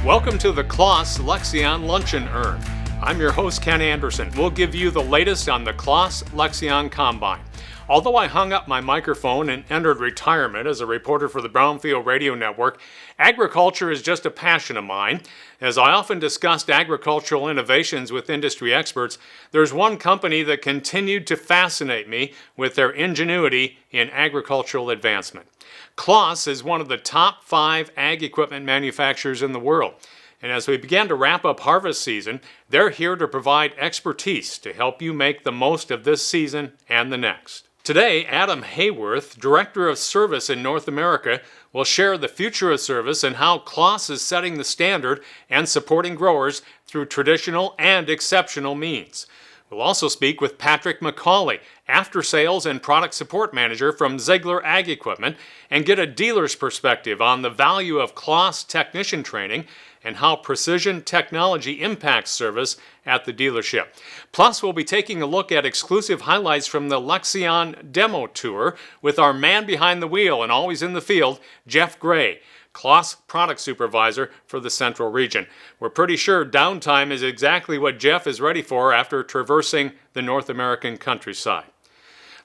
Welcome to the CLAAS LEXION Lunch and Earn. I'm your host, Ken Anderson. We'll give you the latest on the CLAAS LEXION Combine. Although I hung up my microphone and entered retirement as a reporter for the Brownfield Radio Network, agriculture is just a passion of mine. As I often discussed agricultural innovations with industry experts, there's one company that continued to fascinate me with their ingenuity in agricultural advancement. Kloss is one of the top 5 ag equipment manufacturers in the world. And as we begin to wrap up harvest season, they're here to provide expertise to help you make the most of this season and the next. Today, Adam Haworth, Director of Service in North America, will share the future of service and how Kloss is setting the standard and supporting growers through traditional and exceptional means. We'll also speak with Patrick McCauley, After Sales and Product Support Manager from Ziegler Ag Equipment, and get a dealer's perspective on the value of Kloss technician training and how precision technology impacts service at the dealership. Plus, we'll be taking a look at exclusive highlights from the Lexion demo tour with our man behind the wheel and always in the field, Jeff Gray, Kloss Product Supervisor for the Central Region. We're pretty sure downtime is exactly what Jeff is ready for after traversing the North American countryside.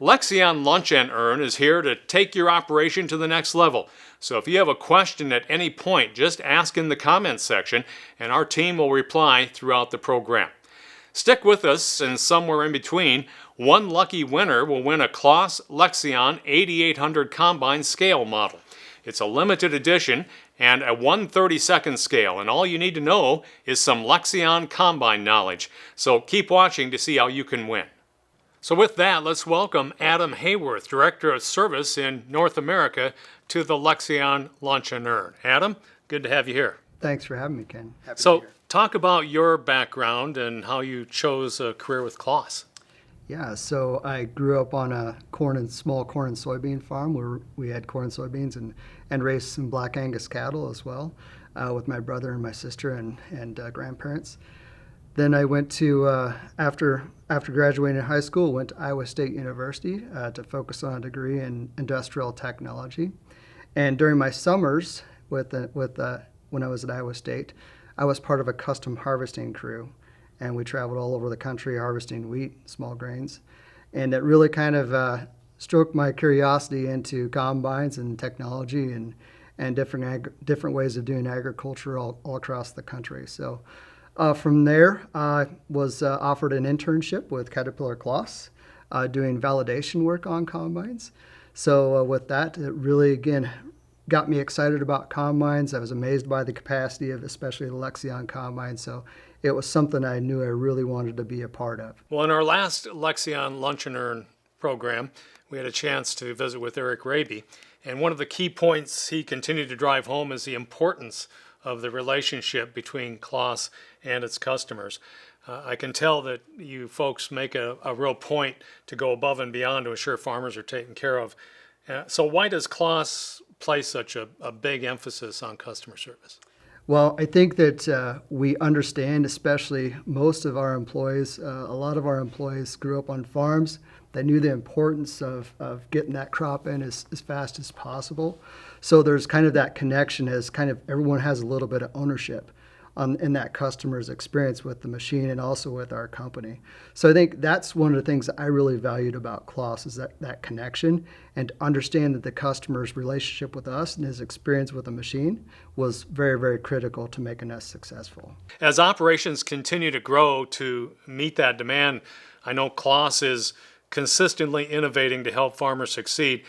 Lexion Lunch and Earn is here to take your operation to the next level. So if you have a question at any point, just ask in the comments section and our team will reply throughout the program. Stick with us, and somewhere in between, one lucky winner will win a Kloss Lexion 8800 Combine Scale model. It's a limited edition and a 1/32nd scale, and all you need to know is some Lexion Combine knowledge. So keep watching to see how you can win. So with that, let's welcome Adam Haworth, Director of Service in North America, to the Lexion Lunch and Earn. Adam, good to have you here. Thanks for having me, Ken. Happy So to be here. talk about your background and how you chose a career with Kloss. Yeah, so I grew up on a small corn and soybean farm where we had corn and soybeans and raised some Black Angus cattle as well with my brother and my sister and grandparents. Then I went to, after graduating high school, went to Iowa State University to focus on a degree in industrial technology. And during my summers when I was at Iowa State, I was part of a custom harvesting crew. And we traveled all over the country harvesting wheat, small grains. And it really kind of stroked my curiosity into combines and technology and different ways of doing agriculture all across the country. So from there, I was offered an internship with Caterpillar Kloss, doing validation work on combines. So with that, it really, again, got me excited about combines. I was amazed by the capacity of especially the Lexion combine. So it was something I knew I really wanted to be a part of. Well, in our last Lexion Lunch and Earn program, we had a chance to visit with Eric Raby. And one of the key points he continued to drive home is the importance of the relationship between Kloss and its customers. I can tell that you folks make a real point to go above and beyond to ensure farmers are taken care of. So why does Kloss place such a big emphasis on customer service? Well, I think that we understand, especially most of our employees, a lot of our employees grew up on farms. They knew the importance of getting that crop in as fast as possible. So there's kind of that connection as kind of everyone has a little bit of ownership in that customer's experience with the machine and also with our company. So I think that's one of the things that I really valued about Kloss is that connection, and to understand that the customer's relationship with us and his experience with the machine was very, very critical to making us successful. As operations continue to grow to meet that demand, I know Kloss is consistently innovating to help farmers succeed.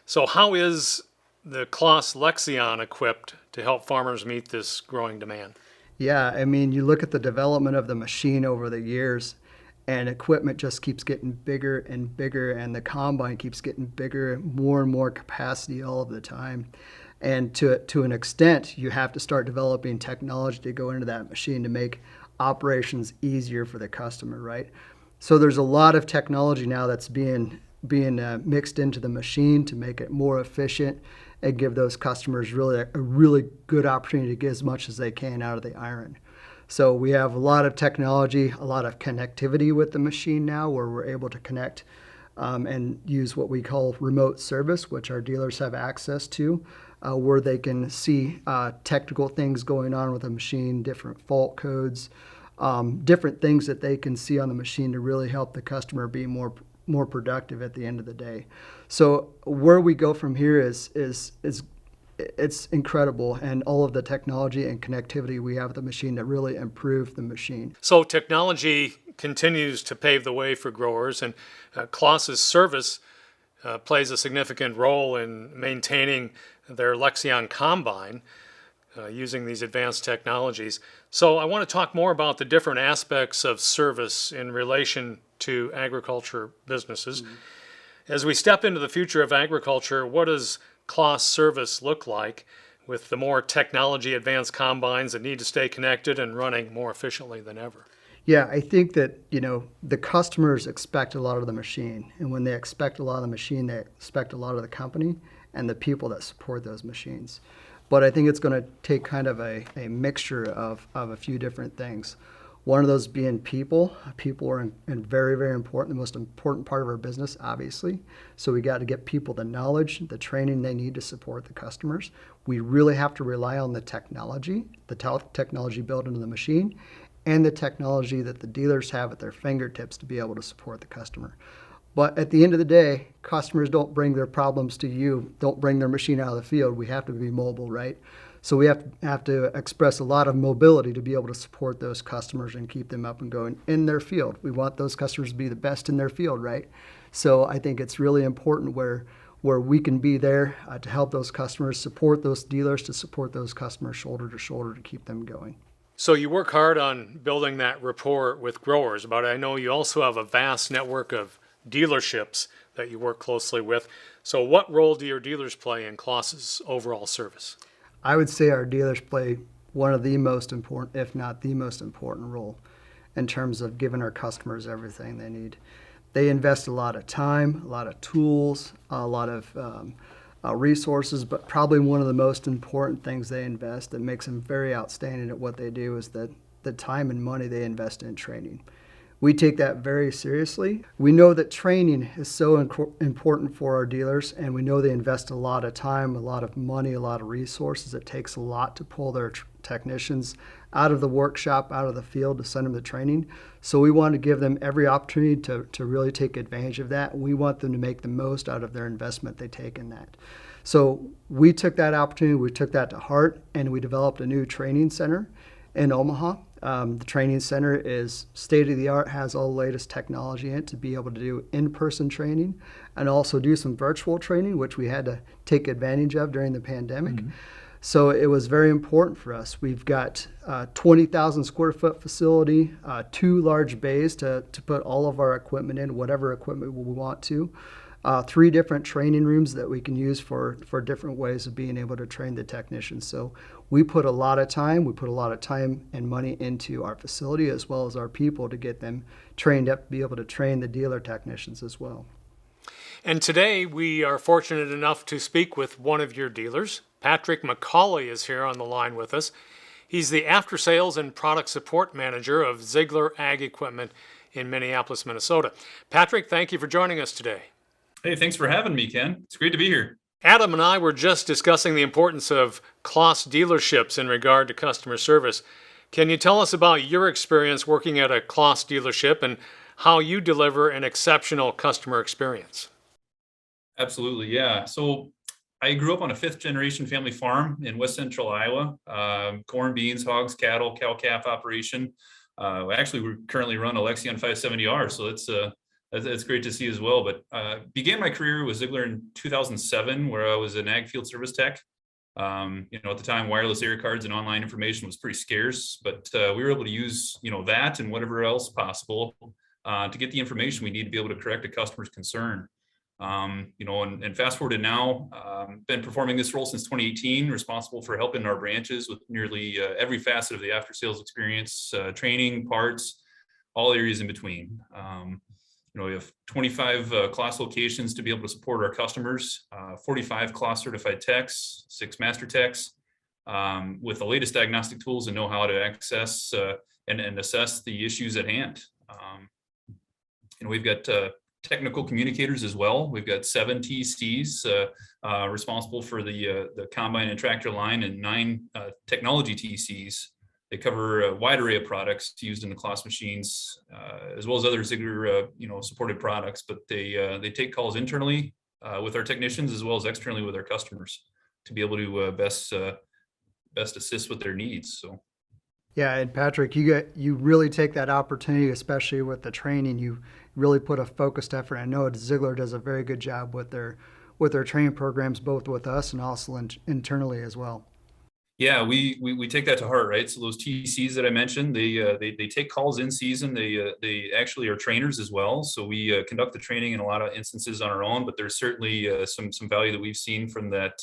So how is the Kloss Lexion equipped to help farmers meet this growing demand? Yeah, I mean, you look at the development of the machine over the years, and equipment just keeps getting bigger and bigger, and the combine keeps getting bigger, more and more capacity all of the time. And to an extent, you have to start developing technology to go into that machine to make operations easier for the customer, right? So there's a lot of technology now that's being mixed into the machine to make it more efficient and give those customers a really good opportunity to get as much as they can out of the iron. So we have a lot of technology, a lot of connectivity with the machine now, where we're able to connect and use what we call remote service, which our dealers have access to, where they can see technical things going on with a machine, different fault codes, different things that they can see on the machine to really help the customer be more productive at the end of the day. So where we go from here is it's incredible, and all of the technology and connectivity we have with the machine to really improve the machine. So technology continues to pave the way for growers, and Kloss's service plays a significant role in maintaining their Lexion combine using these advanced technologies. So I want to talk more about the different aspects of service in relation to agriculture businesses. Mm-hmm. As we step into the future of agriculture, what does Kloss service look like with the more technology advanced combines that need to stay connected and running more efficiently than ever? Yeah, I think that, the customers expect a lot of the machine. And when they expect a lot of the machine, they expect a lot of the company and the people that support those machines. But I think it's going to take kind of a mixture of a few different things. One of those being people. People are very, very important, the most important part of our business, obviously. So we got to get people the knowledge, the training they need to support the customers. We really have to rely on the technology built into the machine, and the technology that the dealers have at their fingertips to be able to support the customer. But at the end of the day, customers don't bring their problems to you, don't bring their machine out of the field. We have to be mobile, right? So we have to express a lot of mobility to be able to support those customers and keep them up and going in their field. We want those customers to be the best in their field, right? So I think it's really important where we can be there to help those customers, support those dealers, to support those customers shoulder to shoulder to keep them going. So you work hard on building that rapport with growers, but I know you also have a vast network of dealerships that you work closely with. So what role do your dealers play in Kloss's overall service? I would say our dealers play one of the most important, if not the most important role in terms of giving our customers everything they need. They invest a lot of time, a lot of tools, a lot of resources, but probably one of the most important things they invest that makes them very outstanding at what they do is the time and money they invest in training. We take that very seriously. We know that training is so important for our dealers, and we know they invest a lot of time, a lot of money, a lot of resources. It takes a lot to pull their technicians out of the workshop, out of the field to send them to training. So we want to give them every opportunity to really take advantage of that. We want them to make the most out of their investment they take in that. So we took that opportunity, we took that to heart, and we developed a new training center in Omaha. The training center is state-of-the-art, has all the latest technology in it to be able to do in-person training and also do some virtual training, which we had to take advantage of during the pandemic. Mm-hmm. So it was very important for us. We've got 20,000 square foot facility, 2 large bays to put all of our equipment in, whatever equipment we want to. 3 different training rooms that we can use for different ways of being able to train the technicians. So we put a lot of time and money into our facility as well as our people to get them trained up to be able to train the dealer technicians as well. And today we are fortunate enough to speak with one of your dealers. Patrick McCauley is here on the line with us. He's the after sales and product support manager of Ziegler Ag Equipment in Minneapolis, Minnesota. Patrick, thank you for joining us today. Hey, thanks for having me, Ken. It's great to be here. Adam and I were just discussing the importance of Kloss dealerships in regard to customer service. Can you tell us about your experience working at a Kloss dealership and how you deliver an exceptional customer experience? Absolutely, yeah. So I grew up on a 5th-generation family farm in west central Iowa. Corn, beans, hogs, cattle, cow-calf operation. Actually, we currently run a Lexion 570R, so that's great to see as well. But began my career with Ziegler in 2007, where I was an ag field service tech. At the time, wireless area cards and online information was pretty scarce, but we were able to use, that and whatever else possible to get the information we need to be able to correct a customer's concern. And fast forward to now, been performing this role since 2018, responsible for helping our branches with nearly every facet of the after sales experience, training, parts, all areas in between. We have 25 Kloss locations to be able to support our customers, 45 Kloss certified techs, 6 master techs, with the latest diagnostic tools and know how to access and assess the issues at hand. We've got technical communicators as well. We've got 7 TCs responsible for the combine and tractor line, and 9 technology TCs. They cover a wide array of products used in the Kloss machines, as well as other Ziegler supported products. But they take calls internally with our technicians as well as externally with our customers to be able to best assist with their needs. So. Yeah, and Patrick, you really take that opportunity, especially with the training. You really put a focused effort. I know Ziegler does a very good job with their training programs, both with us and also internally as well. Yeah, we take that to heart, right? So those TCs that I mentioned, they take calls in season. They actually are trainers as well. So we conduct the training in a lot of instances on our own, but there's certainly some value that we've seen from that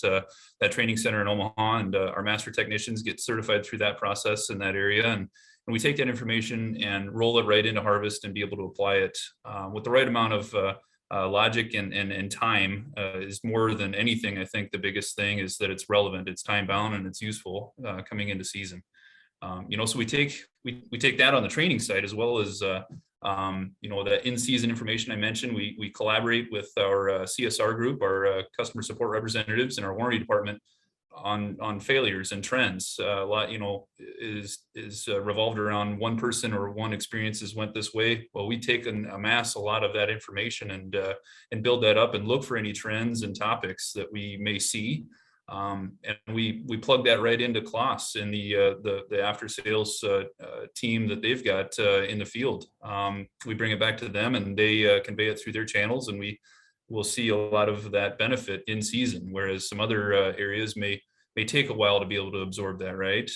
training center in Omaha, and our master technicians get certified through that process in that area, and we take that information and roll it right into harvest and be able to apply it with the right amount of logic and time is more than anything. I think the biggest thing is that it's relevant, it's time bound, and it's useful coming into season. So we take that on the training side, as well as the in-season information I mentioned. We collaborate with our CSR group, our customer support representatives, and our warranty department on failures and trends. A lot is revolved around one person or one experiences went this way. Well, we take and amass a lot of that information and build that up and look for any trends and topics that we may see, and we plug that right into Kloss and the after sales team that they've got in the field. We bring it back to them, and they convey it through their channels, and we'll see a lot of that benefit in season, whereas some other areas may take a while to be able to absorb that, right?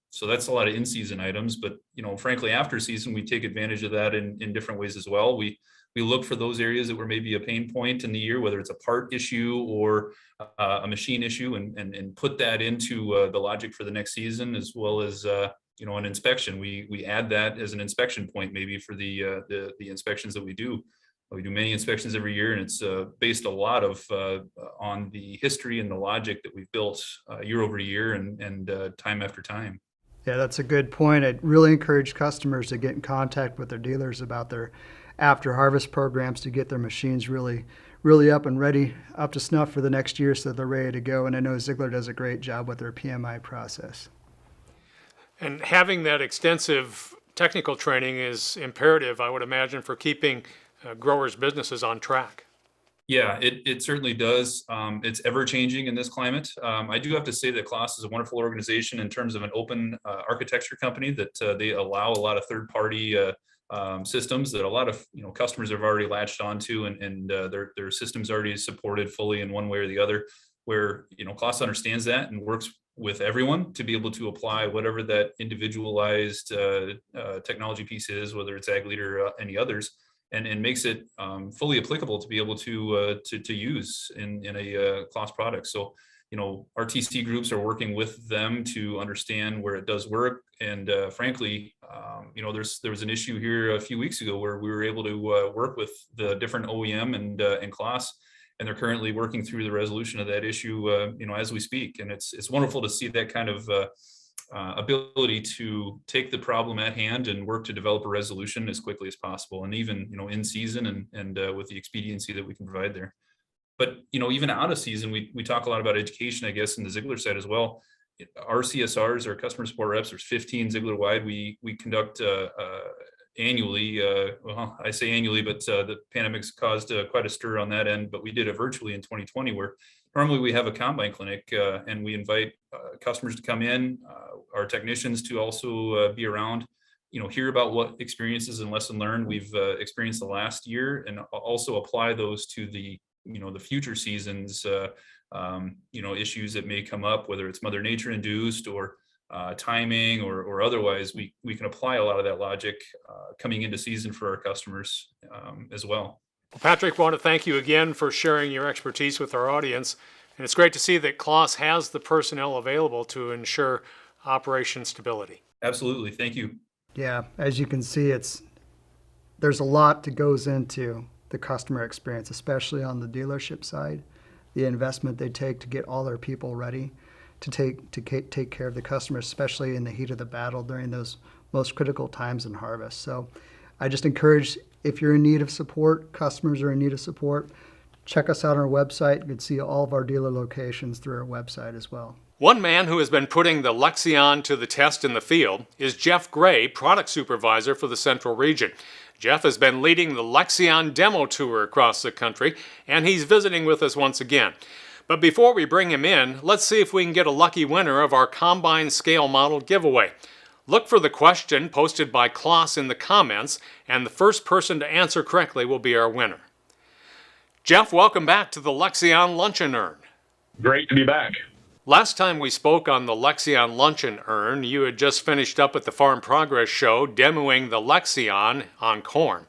So that's a lot of in-season items, but frankly, after season, we take advantage of that in different ways as well. We look for those areas that were maybe a pain point in the year, whether it's a part issue or a machine issue, and put that into the logic for the next season, as well as an inspection. We add that as an inspection point, maybe for the inspections that we do. We do many inspections every year, and it's based a lot of on the history and the logic that we've built year over year and time after time. Yeah, that's a good point. I'd really encourage customers to get in contact with their dealers about their after harvest programs to get their machines really up and ready, up to snuff for the next year, so they're ready to go. And I know Ziegler does a great job with their PMI process. And having that extensive technical training is imperative, I would imagine, for keeping growers' businesses on track. Yeah, it certainly does. It's ever changing in this climate. I do have to say that Kloss is a wonderful organization in terms of an open architecture company, that they allow a lot of third-party systems that a lot of customers have already latched onto, and their systems already supported fully in one way or the other. Where Kloss understands that and works with everyone to be able to apply whatever that individualized technology piece is, whether it's Ag Leader or any others. And makes it fully applicable to be able to use in a Kloss product. So, our TC groups are working with them to understand where it does work. And frankly, there was an issue here a few weeks ago where we were able to work with the different OEM and Kloss, and they're currently working through the resolution of that issue, as we speak. And it's wonderful to see that kind of ability to take the problem at hand and work to develop a resolution as quickly as possible, and even in season and with the expediency that we can provide there. But even out of season, we talk a lot about education, I guess, in the Ziegler side as well. Our CSRs, our customer support reps, there's 15 Ziegler wide. We conduct annually. Well, I say annually, but the pandemic's caused quite a stir on that end. But we did it virtually in 2020, where normally we have a combine clinic and we invite customers to come in, our technicians to also be around, hear about what experiences and lesson learned we've experienced the last year, and also apply those to the future seasons, issues that may come up, whether it's Mother Nature induced or timing or otherwise. We can apply a lot of that logic coming into season for our customers as well. Patrick, I want to thank you again for sharing your expertise with our audience. And it's great to see that Kloss has the personnel available to ensure operation stability. Absolutely. Thank you. Yeah, as you can see, there's a lot that goes into the customer experience, especially on the dealership side. The investment they take to get all their people ready to take care of the customers, especially in the heat of the battle during those most critical times in harvest. So I just encourage if you're in need of support, customers are in need of support, check us out on our website. You can see all of our dealer locations through our website as well. One man who has been putting the Lexion to the test in the field is Jeff Gray, product supervisor for the Central Region. Jeff has been leading the Lexion demo tour across the country, and he's visiting with us once again. But before we bring him in, let's see if we can get a lucky winner of our Combine Scale Model giveaway. Look for the question posted by Kloss in the comments, and the first person to answer correctly will be our winner. Jeff, welcome back to the Lexion Lunch and Earn. Great to be back. Last time we spoke on the Lexion Lunch and Earn, you had just finished up at the Farm Progress Show demoing the Lexion on corn.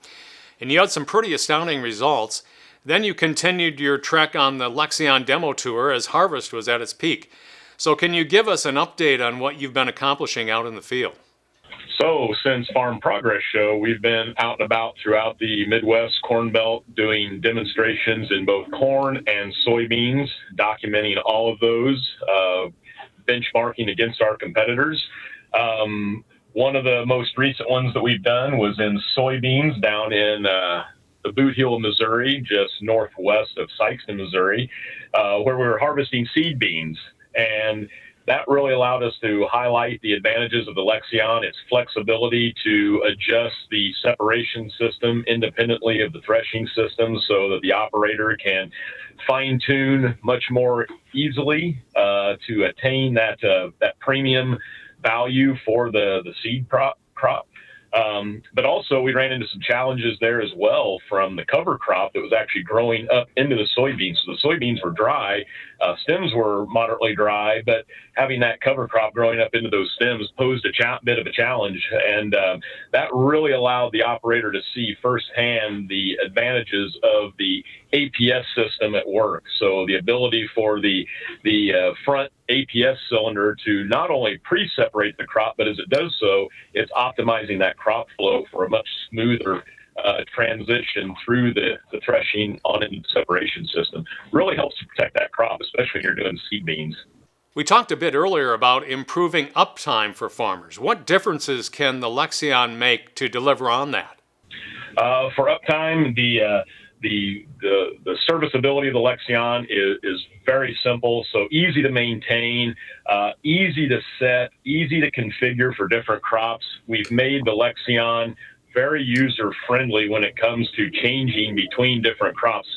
And you had some pretty astounding results. Then you continued your trek on the Lexion demo tour as harvest was at its peak. So can you give us an update on what you've been accomplishing out in the field? So since Farm Progress Show, we've been out and about throughout the Midwest Corn Belt doing demonstrations in both corn and soybeans, documenting all of those, benchmarking against our competitors. One of the most recent ones that we've done was in soybeans down in the Boot Heel of Missouri, just northwest of Sikeston, Missouri, where we were harvesting seed beans. And that really allowed us to highlight the advantages of the Lexion, its flexibility to adjust the separation system independently of the threshing system so that the operator can fine-tune much more easily to attain that premium value for the seed crop. But also we ran into some challenges there as well from the cover crop that was actually growing up into the soybeans. So the soybeans were dry, stems were moderately dry, but having that cover crop growing up into those stems posed a bit of a challenge. And that really allowed the operator to see firsthand the advantages of the APS system at work. So the ability for the front APS cylinder to not only pre-separate the crop, but as it does so, it's optimizing that crop flow for a much smoother transition through the threshing on into the separation system. Really helps to protect that crop, especially when you're doing seed beans. We talked a bit earlier about improving uptime for farmers. What differences can the Lexion make to deliver on that? For uptime, the serviceability of the Lexion is very simple, so easy to maintain, easy to set, easy to configure for different crops. We've made the Lexion very user-friendly when it comes to changing between different crops,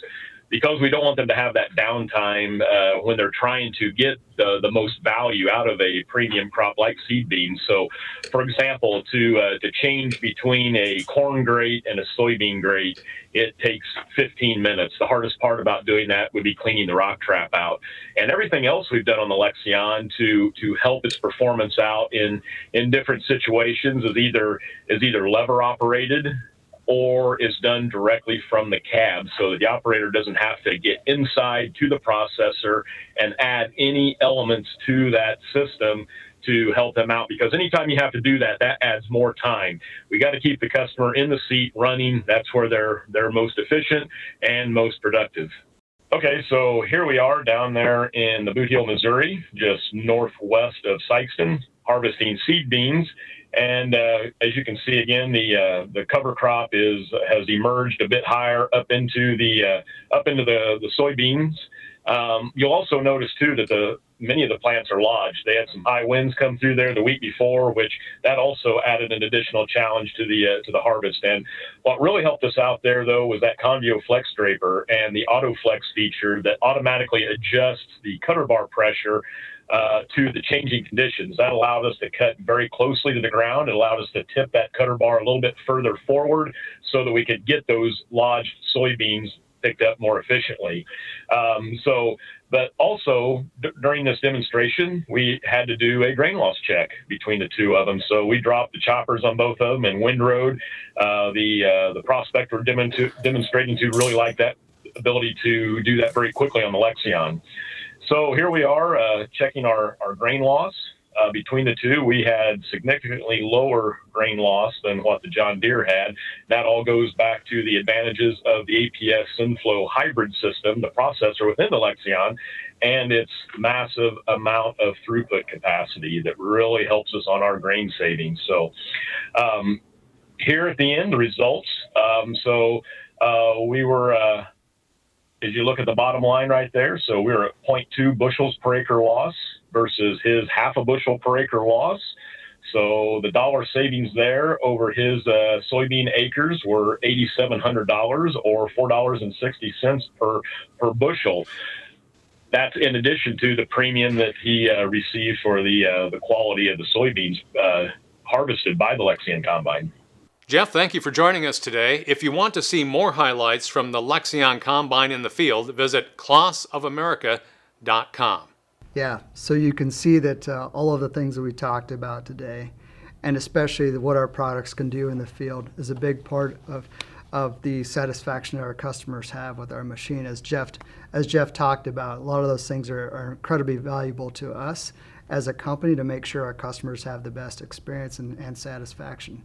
because we don't want them to have that downtime when they're trying to get the most value out of a premium crop like seed beans. So, for example, to change between a corn grate and a soybean grate, it takes 15 minutes. The hardest part about doing that would be cleaning the rock trap out. And everything else we've done on the Lexion to help its performance out in different situations is either lever operated or is done directly from the cab, so that the operator doesn't have to get inside to the processor and add any elements to that system to help them out, because anytime you have to do that, that adds more time. We got to keep the customer in the seat running. That's where they're most efficient and most productive. Okay, so here we are down there in the Boot Heel, Missouri, just northwest of Sikeston, harvesting seed beans. And as you can see again, the cover crop has emerged a bit higher up into the soybeans. You'll also notice too that many of the plants are lodged. They had some high winds come through there the week before, which that also added an additional challenge to the harvest. And what really helped us out there though was that Convio Flex Draper and the Auto Flex feature that automatically adjusts the cutter bar pressure to the changing conditions. That allowed us to cut very closely to the ground. It allowed us to tip that cutter bar a little bit further forward so that we could get those lodged soybeans picked up more efficiently. But also during this demonstration, we had to do a grain loss check between the two of them. So we dropped the choppers on both of them and windrowed. The prospect we're demonstrating to really like that ability to do that very quickly on the Lexion. So here we are checking our grain loss. Between the two, we had significantly lower grain loss than what the John Deere had. That all goes back to the advantages of the APS SynFlow hybrid system, the processor within the Lexion, and its massive amount of throughput capacity that really helps us on our grain savings. So here at the end, the results. We were, as you look at the bottom line right there, so we were at 0.2 bushels per acre loss versus his half a bushel per acre loss. So the dollar savings there over his soybean acres were $8,700 or $4.60 per bushel. That's in addition to the premium that he received for the quality of the soybeans harvested by the Lexion Combine. Jeff, thank you for joining us today. If you want to see more highlights from the Lexion Combine in the field, visit CLAASofAmerica.com. Yeah, so you can see that all of the things that we talked about today, and especially what our products can do in the field, is a big part of the satisfaction that our customers have with our machine. As Jeff talked about, a lot of those things are incredibly valuable to us as a company to make sure our customers have the best experience and satisfaction.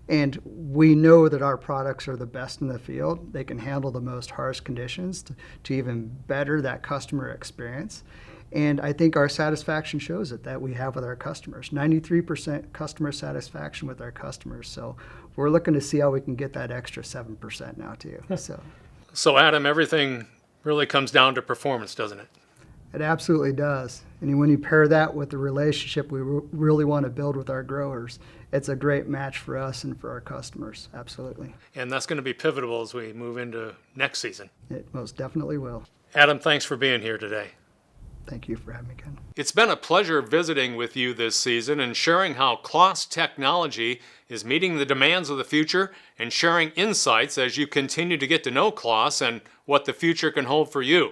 And we know that our products are the best in the field. They can handle the most harsh conditions to even better that customer experience. And I think our satisfaction shows it, that we have with our customers. 93% customer satisfaction with our customers. So we're looking to see how we can get that extra 7% now too. So Adam, everything really comes down to performance, doesn't it? It absolutely does. And when you pair that with the relationship we really want to build with our growers, it's a great match for us and for our customers. Absolutely. And that's going to be pivotal as we move into next season. It most definitely will. Adam, thanks for being here today. Thank you for having me, Ken. It's been a pleasure visiting with you this season and sharing how Kloss technology is meeting the demands of the future and sharing insights as you continue to get to know Kloss and what the future can hold for you.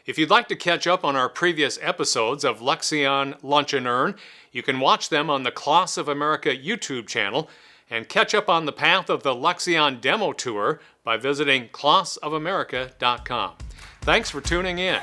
If you'd like to catch up on our previous episodes of Lexion Lunch and Earn, you can watch them on the Kloss of America YouTube channel and catch up on the path of the Lexion demo tour by visiting CLAASofAmerica.com. Thanks for tuning in.